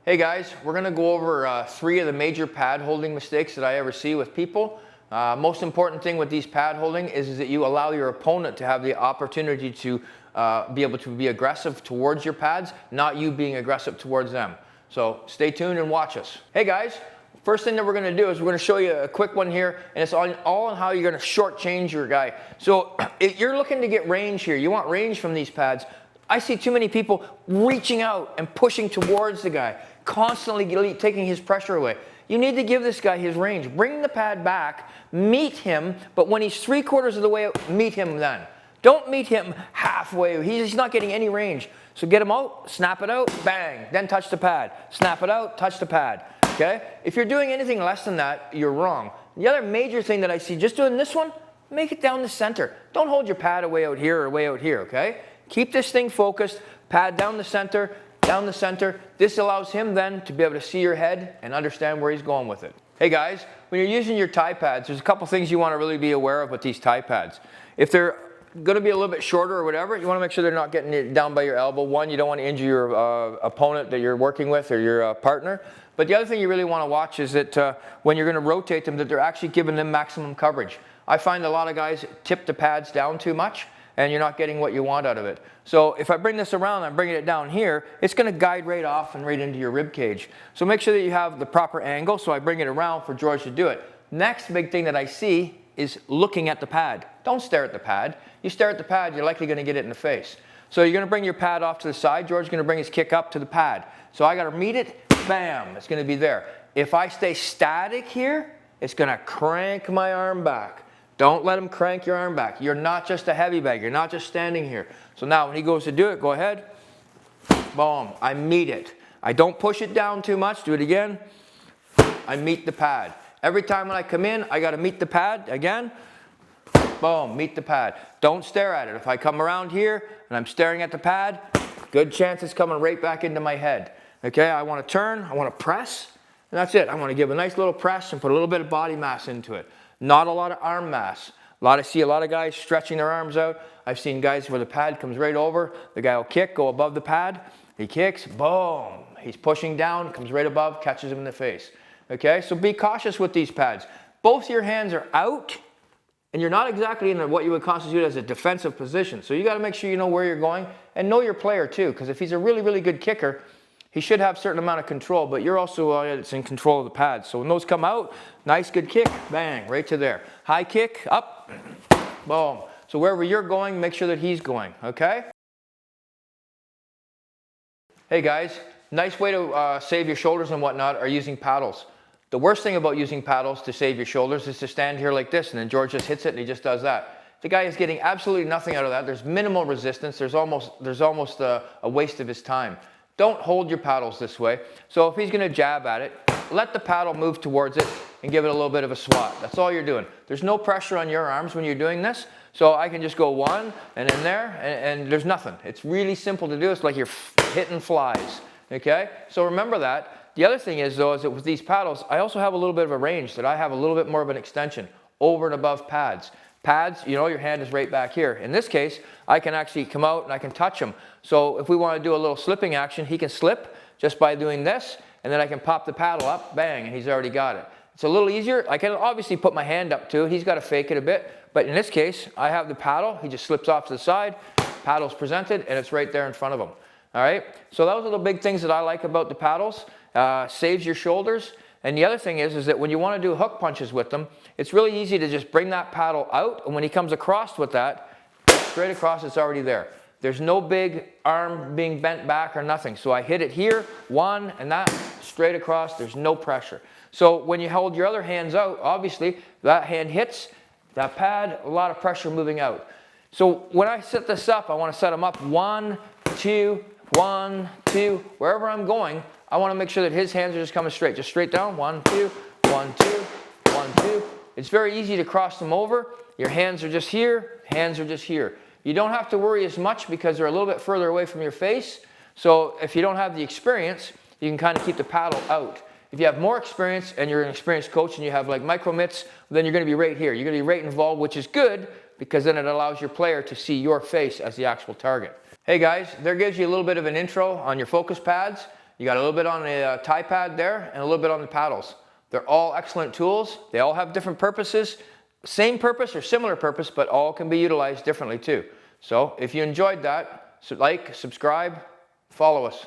Hey guys, we're going to go over 3 of the major pad holding mistakes that I ever see with people. Most important thing with these pad holding is that you allow your opponent to have the opportunity to be able to be aggressive towards your pads, not you being aggressive towards them. So stay tuned and watch us. Hey guys, first thing that we're going to do is we're going to show you a quick one here, and it's all on how you're going to shortchange your guy. So if you're looking to get range here, you want range from these pads. I see too many people reaching out and pushing towards the guy, constantly taking his pressure away. You need to give this guy his range. Bring the pad back, meet him, but when he's 3/4 of the way out, meet him then. Don't meet him halfway. He's not getting any range. So get him out, snap it out, bang, then touch the pad. Snap it out, touch the pad, okay? If you're doing anything less than that, you're wrong. The other major thing that I see, just doing this one, make it down the center. Don't hold your pad way out here or way out here, okay? Keep this thing focused, pad down the center, down the center. This allows him then to be able to see your head and understand where he's going with it. Hey guys, when you're using your tie pads, there's a couple things you want to really be aware of with these tie pads. If they're going to be a little bit shorter or whatever, you want to make sure they're not getting it down by your elbow. One, you don't want to injure your opponent that you're working with or your partner. But the other thing you really want to watch is that when you're going to rotate them, that they're actually giving them maximum coverage. I find a lot of guys tip the pads down too much, and you're not getting what you want out of it. So if I bring this around, I'm bringing it down here, it's going to guide right off and right into your rib cage. So make sure that you have the proper angle, so I bring it around for George to do it. Next big thing that I see is looking at the pad. Don't stare at the pad. You stare at the pad, you're likely going to get it in the face. So you're going to bring your pad off to the side. George's going to bring his kick up to the pad. So I got to meet it, bam, it's going to be there. If I stay static here, it's going to crank my arm back. Don't let him crank your arm back. You're not just a heavy bag. You're not just standing here. So now when he goes to do it, go ahead. Boom. I meet it. I don't push it down too much. Do it again. I meet the pad. Every time when I come in, I got to meet the pad again. Boom. Meet the pad. Don't stare at it. If I come around here and I'm staring at the pad, good chance it's coming right back into my head. Okay? I want to turn. I want to press. And that's it. I want to give a nice little press and put a little bit of body mass into it. Not a lot of arm mass. I see a lot of guys stretching their arms out. I've seen guys where the pad comes right over. The guy will kick, go above the pad. He kicks, boom. He's pushing down, comes right above, catches him in the face. Okay, so be cautious with these pads. Both your hands are out, and you're not exactly in what you would constitute as a defensive position. So you got to make sure you know where you're going and know your player too, because if he's a really, really good kicker, he should have a certain amount of control, but you're also it's in control of the pads. So when those come out, nice, good kick, bang, right to there. High kick, up, boom. So wherever you're going, make sure that he's going, okay? Hey guys, nice way to save your shoulders and whatnot are using paddles. The worst thing about using paddles to save your shoulders is to stand here like this, and then George just hits it and he just does that. The guy is getting absolutely nothing out of that. There's minimal resistance. There's almost a waste of his time. Don't hold your paddles this way. So if he's going to jab at it, let the paddle move towards it and give it a little bit of a swat. That's all you're doing. There's no pressure on your arms when you're doing this. So I can just go one and in there and there's nothing. It's really simple to do. It's like you're hitting flies. Okay? So remember that. The other thing is though, is that with these paddles, I also have a little bit of a range that I have a little bit more of an extension over and above pads. Pads, you know, your hand is right back here. In this case, I can actually come out and I can touch him. So if we want to do a little slipping action, he can slip just by doing this, and then I can pop the paddle up, bang, and he's already got it. It's a little easier. I can obviously put my hand up too. He's got to fake it a bit, but in this case, I have the paddle. He just slips off to the side, paddle's presented, and it's right there in front of him. All right? So those are the big things that I like about the paddles. Saves your shoulders. And the other thing is that when you want to do hook punches with them, it's really easy to just bring that paddle out, and when he comes across with that, straight across, it's already there. There's no big arm being bent back or nothing. So I hit it here, one, and that, straight across, there's no pressure. So when you hold your other hands out, obviously, that hand hits that pad, a lot of pressure moving out. So when I set this up, I want to set them up 1, 2, 1, 2, wherever I'm going, I want to make sure that his hands are just coming straight. Just straight down. 1, 2, 1, 2, 1, 2. It's very easy to cross them over. Your hands are just here. Hands are just here. You don't have to worry as much because they're a little bit further away from your face. So if you don't have the experience, you can kind of keep the paddle out. If you have more experience and you're an experienced coach and you have like micro mitts, then you're going to be right here. You're going to be right involved, which is good because then it allows your player to see your face as the actual target. Hey guys, there gives you a little bit of an intro on your focus pads. You got a little bit on the tie pad there and a little bit on the paddles. They're all excellent tools. They all have different purposes. Same purpose or similar purpose, but all can be utilized differently too. So if you enjoyed that, like, subscribe, follow us.